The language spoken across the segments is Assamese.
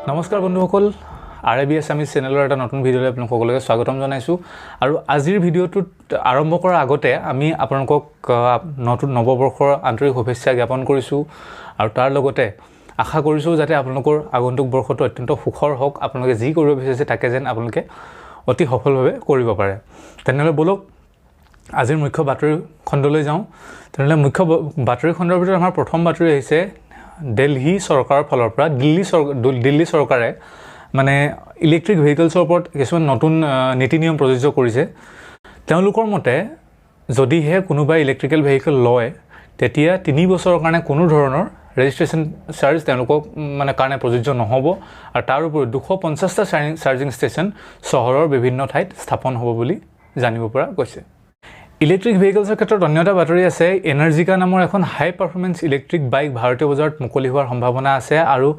নমস্কাৰ বন্ধুসকল RAB Assamese চেনেলৰ এটা নতুন ভিডিঅ'লৈ আপোনাক সকলোকে স্বাগতম জনাইছোঁ আৰু আজিৰ ভিডিঅ'টোত আৰম্ভ কৰাৰ আগতে আমি আপোনালোকক নতুন নৱবৰ্ষৰ আন্তৰিক শুভেচ্ছা জ্ঞাপন কৰিছোঁ আৰু তাৰ লগতে আশা কৰিছোঁ যাতে আপোনালোকৰ আগন্তুক বৰ্ষটো অত্যন্ত সুখৰ হওক আপোনালোকে যি কৰিব বিচাৰিছে তাকে যেন আপোনালোকে অতি সফলভাৱে কৰিব পাৰে তেনেহ'লে বলক আজিৰ মুখ্য বাতৰি খণ্ডলৈ যাওঁ তেনেহ'লে মুখ্য বাতৰি খণ্ডৰ ভিতৰত আমাৰ প্ৰথম বাতৰি আহিছে দিল্লী চৰকাৰৰ ফালৰ পৰা দিল্লী চৰকাৰে মানে ইলেক্ট্ৰিক ভেহিকলছৰ ওপৰত কিছুমান নতুন নীতি নিয়ম প্ৰযোজ্য কৰিছে তেওঁলোকৰ মতে যদিহে কোনোবাই ইলেক্ট্ৰিকেল ভেহিকল লয় তেতিয়া 3 বছৰৰ কাৰণে কোনো ধৰণৰ ৰেজিষ্ট্ৰেচন চাৰ্জ তেওঁলোকক মানে কাৰণে প্ৰযোজ্য নহ'ব আৰু তাৰ উপৰি 250টা চাৰ্জিং ষ্টেচন চহৰৰ বিভিন্ন ঠাইত স্থাপন হ'ব বুলি জানিব পৰা গৈছে ইলেক্ট্ৰিক ভেহিকলছৰ ক্ষেত্ৰত অন্য এটা বাতৰি আছে এনাৰ্জিকা নামৰ এখন হাই পাৰফৰ্মেন্স ইলেক্ট্ৰিক বাইক ভাৰতীয় বজাৰত মুকলি হোৱাৰ সম্ভাৱনা আছে আৰু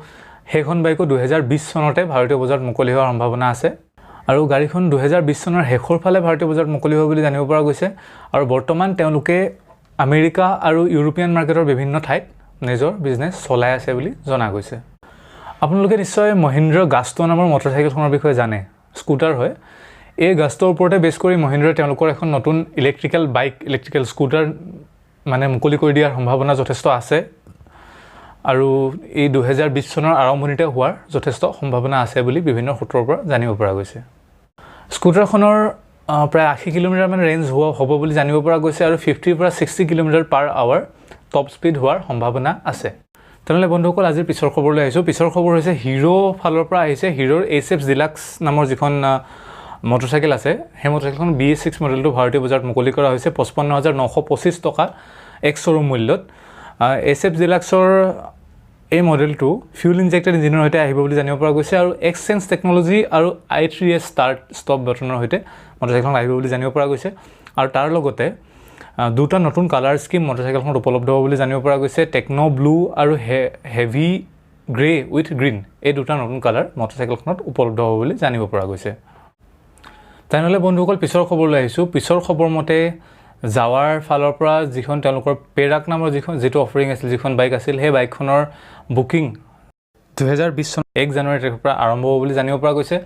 সেইখন বাইকো 2020 চনতে ভাৰতীয় বজাৰত মুকলি হোৱাৰ সম্ভাৱনা আছে আৰু গাড়ীখন 2020 চনৰ শেষৰ ফালে ভাৰতীয় বজাৰত মুকলি হ'ব বুলি জানিব পৰা গৈছে আৰু বৰ্তমান তেওঁলোকে আমেৰিকা আৰু ইউৰোপিয়ান মাৰ্কেটৰ বিভিন্ন ঠাইত নিজৰ বিজনেছ চলাই আছে বুলি জনা গৈছে আপোনালোকে নিশ্চয় মহিন্দ্ৰা গাস্টো নামৰ মটৰচাইকেলখনৰ বিষয়ে জানে স্কুটাৰ হয় এই গাস্টোৰ ওপৰতে বেছ কৰি মহিন্দ্ৰাই তেওঁলোকৰ এখন নতুন ইলেক্ট্ৰিকেল বাইক ইলেক্ট্ৰিকেল স্কুটাৰ মানে মুকলি কৰি দিয়াৰ সম্ভাৱনা যথেষ্ট আছে আৰু এই 2020 চনৰ আৰম্ভণিতে হোৱাৰ যথেষ্ট সম্ভাৱনা আছে বুলি বিভিন্ন সূত্ৰৰ পৰা জানিব পৰা গৈছে স্কুটাৰখনৰ প্ৰায় 80 কিলোমিটাৰ মান ৰেঞ্জ হ'ব বুলি জানিব পৰা গৈছে আৰু 50 পৰা 60 kilometre per hour top speed হোৱাৰ সম্ভাৱনা আছে তেনেহ'লে বন্ধুসকল আজিৰ পিছৰ খবৰলৈ আহিছোঁ পিছৰ খবৰ হৈছে হিৰো ফালৰ পৰা আহিছে হিৰোৰ SF ডিলাক্স নামৰ যিখন মটৰচাইকেল আছে সেই মটৰচাইকেলখন BS6 মডেলটো ভাৰতীয় বজাৰত মুকলি কৰা হৈছে 55925 টকা এক্স শ্বৰুম মূল্যত SF ডিলাক্সৰ এই মডেলটো ফিউল ইনজেক্টেড ইঞ্জিনৰ সৈতে আহিব বুলি জানিব পৰা গৈছে আৰু এক্সচেঞ্জ টেকনলজি আৰু I3S ষ্টাৰ্ট ষ্টপ বাটনৰ সৈতে মটৰচাইকেলখন আহিব বুলি জানিব পৰা গৈছে আৰু তাৰ লগতে দুটা নতুন কালাৰ স্কিম মটৰচাইকেলখনত উপলব্ধ হ'ব বুলি জানিব পৰা গৈছে টেকনো ব্লু আৰু হেভি গ্ৰে উইথ গ্ৰীণ এই দুটা নতুন কালাৰ মটৰচাইকেলখনত উপলব্ধ হ'ব বুলি জানিব পৰা গৈছে তেনেহ'লে বন্ধুসকল পিছৰ খবৰলৈ আহিছোঁ পিছৰ খবৰ মতে জাৱাৰ ফালৰ পৰা যিখন তেওঁলোকৰ পেৰাক নামৰ যিটো অফাৰিং আছিল যিখন বাইক আছিল সেই বাইকখনৰ বুকিং 2020 চনৰ 1 জানুৱাৰী তাৰিখৰ পৰা আৰম্ভ হ'ব বুলি জানিব পৰা গৈছে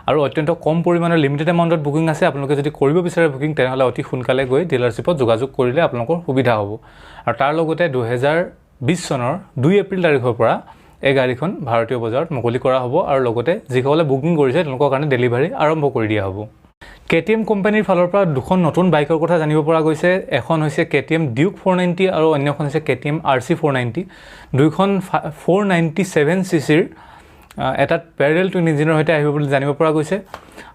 আৰু অত্যন্ত কম পৰিমাণৰ লিমিটেড এমাউণ্টত বুকিং আছে আপোনালোকে যদি কৰিব বিচাৰে বুকিং তেনেহ'লে অতি সোনকালে গৈ ডিলাৰশ্বিপত যোগাযোগ কৰিলে আপোনালোকৰ সুবিধা হ'ব আৰু তাৰ লগতে 2020 চনৰ 2 এপ্ৰিল তাৰিখৰ পৰা এই গাড়ীখন ভাৰতীয় বজাৰত মুকলি কৰা হ'ব আৰু লগতে যিসকলে বুকিং কৰিছে তেওঁলোকৰ কাৰণে ডেলিভাৰী আৰম্ভ কৰি দিয়া হ'ব KTM কোম্পানীৰ ফালৰ পৰা দুখন নতুন বাইকৰ কথা জানিব পৰা গৈছে এখন হৈছে KTM Duke 490 আৰু অন্যখন হৈছে KTM RC 490 দুইখন 497 সিসিৰ এটা প্যাৰেল টুইন ইঞ্জিনৰ সৈতে আহিব বুলি জানিব পৰা গৈছে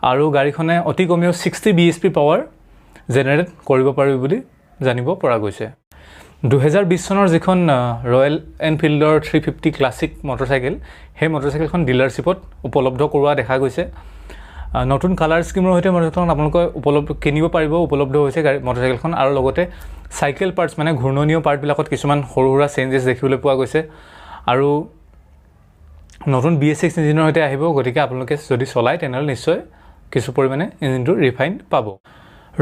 আৰু গাড়ীখনে অতি কমেও 60 bhp পাৱাৰ জেনাৰেট কৰিব পাৰিব বুলি জানিব পৰা গৈছে 2020 চনৰ যিখন ৰয়েল এনফিল্ডৰ 350 ক্লাছিক মটৰচাইকেল সেই মটৰচাইকেলখন ডিলাৰশ্বিপত উপলব্ধ কৰোৱা দেখা গৈছে নতুন কালাৰ স্কিমৰ সৈতে মটৰচাইকেলখন আপোনালোকে কিনিব পাৰিব উপলব্ধ হৈছে মটৰচাইকেলখন আৰু লগতে সাইকেল পাৰ্টছ মানে ঘূৰ্ণনীয় পাৰ্টবিলাকত কিছুমান সৰু সুৰা চেঞ্জেছ দেখিবলৈ পোৱা গৈছে আৰু নতুন BS6 ইঞ্জিনৰ সৈতে আহিব গতিকে আপোনালোকে যদি চলায় তেনেহ'লে নিশ্চয় কিছু পৰিমাণে ইঞ্জিনটো ৰিফাইন পাব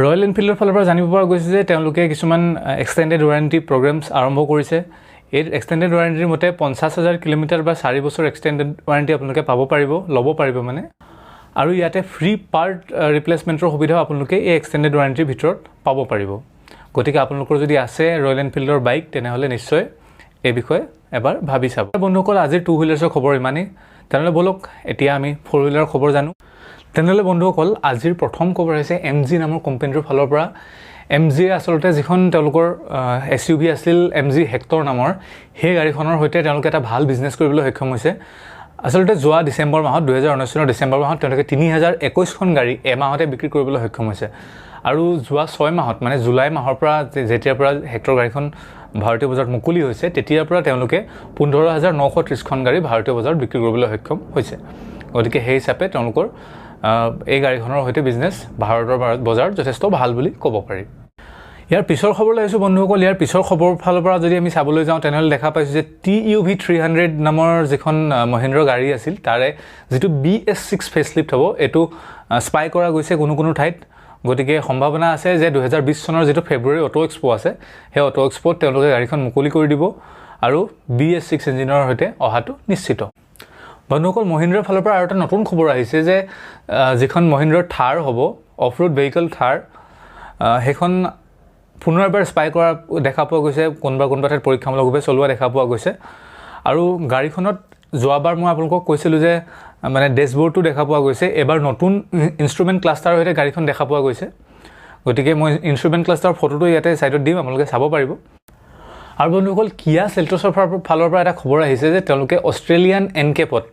ৰয়েল এনফিল্ডৰ ফালৰ পৰা জানিব পৰা গৈছে যে তেওঁলোকে কিছুমান এক্সটেণ্ডেড ৱাৰেণ্টি প্ৰগ্ৰামছ আৰম্ভ কৰিছে এই এক্সটেণ্ডেড ৱাৰেণ্টিৰ মতে 50,000 কিলোমিটাৰ বা 4 বছৰ এক্সটেণ্ডেড ৱাৰেণ্টি আপোনালোকে ল'ব পাৰিব মানে আৰু ইয়াতে ফ্ৰী পাৰ্ট ৰিপ্লেচমেণ্টৰ সুবিধাও আপোনালোকে এই এক্সটেণ্ডেড ৱাৰেণ্টিৰ ভিতৰত পাব পাৰিব গতিকে আপোনালোকৰ যদি আছে ৰয়েল এনফিল্ডৰ বাইক তেনেহ'লে নিশ্চয় এই বিষয়ে এবাৰ ভাবি চাব বন্ধুসকল আজিৰ 2 হুইলাৰ্ছৰ খবৰ ইমানেই তেনেহ'লে বলক এতিয়া আমি 4 হুইলাৰৰ খবৰ জানো তেনেহ'লে বন্ধুসকল আজিৰ প্ৰথম খবৰ হৈছে MG নামৰ কোম্পানীটোৰ ফালৰ পৰা MG আচলতে যিখন তেওঁলোকৰ SUV আছিল MG হেক্টৰ নামৰ সেই গাড়ীখনৰ সৈতে তেওঁলোকে এটা ভাল বিজনেছ কৰিবলৈ সক্ষম হৈছে আসলতে যোৱা ডিসেম্বৰ মাহত 2019 চনৰ ডিসেম্বৰ মাহত তেওঁলোকে 3021খন গাড়ী এমাহতে বিক্ৰী কৰিবলৈ সক্ষম হৈছে আৰু যোৱা 6 মাহত মানে জুলাই মাহৰ পৰা যেতিয়াৰ পৰা হেক্টৰ গাড়ীখন ভাৰতীয় বজাৰত মুকলি হৈছে তেতিয়াৰ পৰা তেওঁলোকে 15930খন গাড়ী ভাৰতীয় বজাৰত বিক্ৰী কৰিবলৈ সক্ষম হৈছে গতিকে সেই হিচাপে তেওঁলোকৰ এই গাড়ীখনৰ সৈতে বিজনেছ ভাৰতৰ বজাৰত যথেষ্ট ভাল বুলি ক'ব পাৰি ইয়াৰ পিছৰ খবৰলৈ আহিছোঁ বন্ধুসকল ইয়াৰ পিছৰ খবৰ ফালৰ পৰা যদি আমি চাবলৈ যাওঁ তেনেহ'লে দেখা পাইছোঁ যে TUV 300 নামৰ যিখন মহিন্দ্ৰা গাড়ী আছিল তাৰে যিটো BS6 ফেচলিফ্ট হ'ব এইটো স্পাই কৰা গৈছে কোনো ঠাইত গতিকে সম্ভাৱনা আছে যে 2020 চনৰ যেটো ফেব্ৰুৱাৰী অটো এক্সপো আছে সেই অটো এক্সপোত তেওঁলোকে গাড়ীখন মুকলি কৰি দিব আৰু BS6 ইঞ্জিনৰ সৈতে অহাটো নিশ্চিত বন্ধুসকল মহিন্দ্ৰাৰ ফালৰ পৰা আৰু এটা নতুন খবৰ আহিছে যে যিখন মহিন্দ্ৰাৰ থাৰ হ'ব অফ ৰোড ভেহিকল থাৰ সেইখন পুনৰ এবাৰ স্পাই কৰা দেখা পোৱা গৈছে কোনোবা ঠাইত পৰীক্ষামূলকভাৱে চলোৱা দেখা পোৱা গৈছে আৰু গাড়ীখনত যোৱাবাৰ মই আপোনালোকক কৈছিলোঁ যে মানে ডেছবৰ্ডটো দেখা পোৱা গৈছে এবাৰ নতুন ইনষ্ট্ৰুমেণ্ট ক্লাষ্টাৰৰ সৈতে গাড়ীখন দেখা পোৱা গৈছে গতিকে মই ইনষ্ট্ৰুমেণ্ট ক্লাষ্টাৰৰ ফটোটো ইয়াতে ছাইডত দিম আপোনালোকে চাব পাৰিব আৰু বন্ধুসকল কিয়া চেল্টছৰ ফালৰ পৰা এটা খবৰ আহিছে যে তেওঁলোকে অষ্ট্ৰেলিয়ান এনকেপত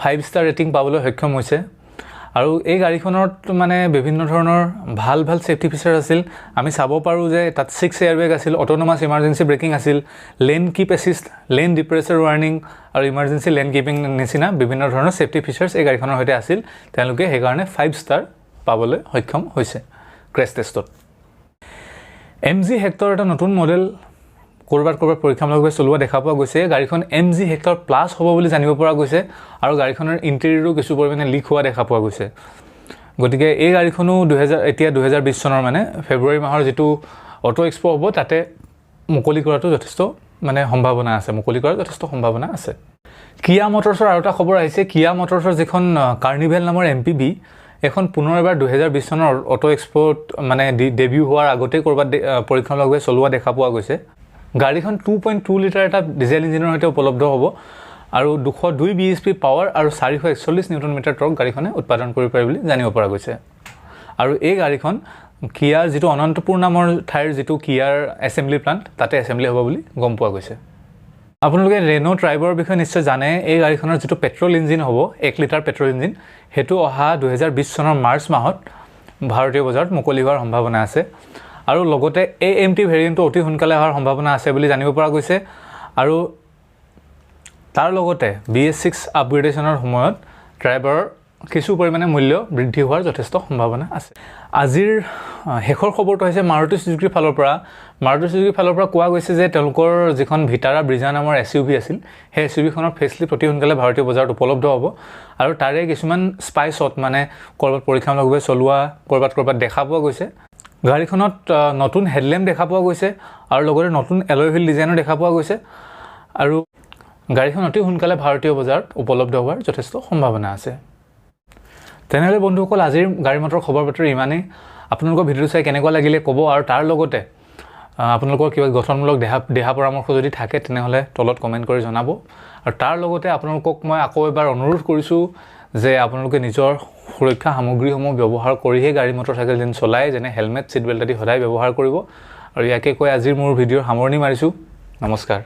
5 ষ্টাৰ ৰেটিং পাবলৈ সক্ষম হৈছে আৰু এই গাড়ীখনত মানে বিভিন্ন ধৰণৰ ভাল সেফটি ফিচাৰ আছিল আমি চাব পাৰোঁ যে তাত 6 এয়াৰবেগ আছিল অটোনমাছ ইমাৰ্জেঞ্চি ব্ৰেকিং আছিল লেন কিপ এছিষ্ট লেন ডিপ্ৰেছাৰ ৱাৰ্নিং আৰু ইমাৰ্জেঞ্চি লেন কিপিং নিচিনা বিভিন্ন ধৰণৰ সেফটি ফিচাৰ্ছ এই গাড়ীখনৰ সৈতে আছিল তেওঁলোকে সেইকাৰণে 5 ষ্টাৰ পাবলৈ সক্ষম হৈছে ক্ৰেছ টেষ্টত MG হেক্টৰ এটা নতুন মডেল কৰবাত পৰীক্ষামূলকভাৱে চলোৱা দেখা পোৱা গৈছে গাড়ীখন MG হেক্টৰ প্লাছ হ'ব বুলি জানিব পৰা গৈছে আৰু গাড়ীখনৰ ইণ্টেৰিয়ৰো কিছু পৰিমাণে লিক হোৱা দেখা পোৱা গৈছে গতিকে এই গাড়ীখনো 2020 চনৰ মানে ফেব্ৰুৱাৰী মাহৰ যিটো অটো এক্সপো হ'ব তাতে মুকলি কৰাটো যথেষ্ট মানে সম্ভাৱনা আছে কিয়া মটৰছৰ আৰু এটা খবৰ আহিছে কিয়া মটৰছৰ যিখন কাৰ্নিভেল নামৰ MPV এখন পুনৰ এবাৰ 2020 চনৰ অটো এক্সপোত মানে ডেবিউ হোৱাৰ আগতে কৰবাত পৰীক্ষামূলকভাৱে চলোৱা দেখা পোৱা গৈছে গাড়ীখন 2.2 লিটাৰ এটা ডিজেল ইঞ্জিনৰ সৈতে উপলব্ধ হ'ব আৰু 202 bhp পাৱাৰ আৰু 441 নিউটন মিটাৰ টৰ্ক গাড়ীখনে উৎপাদন কৰিব পাৰে বুলি জানিব পৰা গৈছে আৰু এই গাড়ীখন কিয়াৰ যিটো অনন্তপুৰ নামৰ ঠাইৰ যিটো কিয়াৰ এছেম্বলি প্লান্ট তাতে এছেম্বলি হ'ব বুলি গম পোৱা গৈছে আপোনালোকে ৰেনো ট্ৰাইবৰ বিষয়ে নিশ্চয় জানে এই গাড়ীখনৰ যিটো পেট্ৰল ইঞ্জিন হ'ব 1 লিটাৰ পেট্ৰল ইঞ্জিন হেতু অহা 2020 চনৰ মাৰ্চ মাহত ভাৰতীয় বজাৰত মুকলি হোৱাৰ সম্ভাৱনা আছে আৰু লগতে AMT ভেৰিয়েণ্টটো অতি সোনকালে হোৱাৰ সম্ভাৱনা আছে বুলি জানিব পৰা গৈছে আৰু তাৰ লগতে BS6 আপগ্ৰেডেশ্যনৰ সময়ত ড্ৰাইভাৰৰ কিছু পৰিমাণে মূল্য বৃদ্ধি হোৱাৰ যথেষ্ট সম্ভাৱনা আছে আজিৰ শেষৰ খবৰটো হৈছে মাৰুতি সুজুকিৰ ফালৰ পৰা কোৱা গৈছে যে তেওঁলোকৰ যিখন ভিটাৰা ব্ৰিজা নামৰ SUV আছিল সেই SUVখনৰ ফেচলিফ্ট অতি সোনকালে ভাৰতীয় বজাৰত উপলব্ধ হ'ব আৰু তাৰে কিছুমান স্পাইচত মানে কৰবাত পৰীক্ষামূলকভাৱে চলোৱা কৰবাত দেখা পোৱা গৈছে গাড়ীখনত নতুন হেডলেম্প দেখা পোৱা গৈছে আৰু লগতে নতুন এলয় হুইল ডিজাইনো দেখা পোৱা গৈছে আৰু গাড়ীখন অতি সোনকালে ভাৰতীয় বজাৰত উপলব্ধ হোৱাৰ যথেষ্ট সম্ভাৱনা আছে তেনেহ'লে বন্ধুসকল আজিৰ গাড়ী মটৰ খবৰ বাতৰি ইমানেই আপোনালোকৰ ভিডিঅ'টো চাই কেনেকুৱা লাগিলে ক'ব আৰু তাৰ লগতে আপোনালোকৰ কিবা গঠনমূলক দেহা পৰামৰ্শ যদি থাকে তেনেহ'লে তলত কমেণ্ট কৰি জনাব আৰু তাৰ লগতে আপোনালোকক মই আকৌ এবাৰ অনুৰোধ কৰিছোঁ যে আপোনালোকে নিজৰ সুৰক্ষা সামগ্ৰীসমূহ ব্যৱহাৰ কৰিহে গাড়ী মটৰ চাইকেল যেন চলায় যেনে হেলমেট ছিট বেল্ট আদি সদায় ব্যৱহাৰ কৰিব আৰু ইয়াকে কৈ আজিৰ মোৰ ভিডিঅ'ৰ সামৰণি মাৰিছোঁ নমস্কাৰ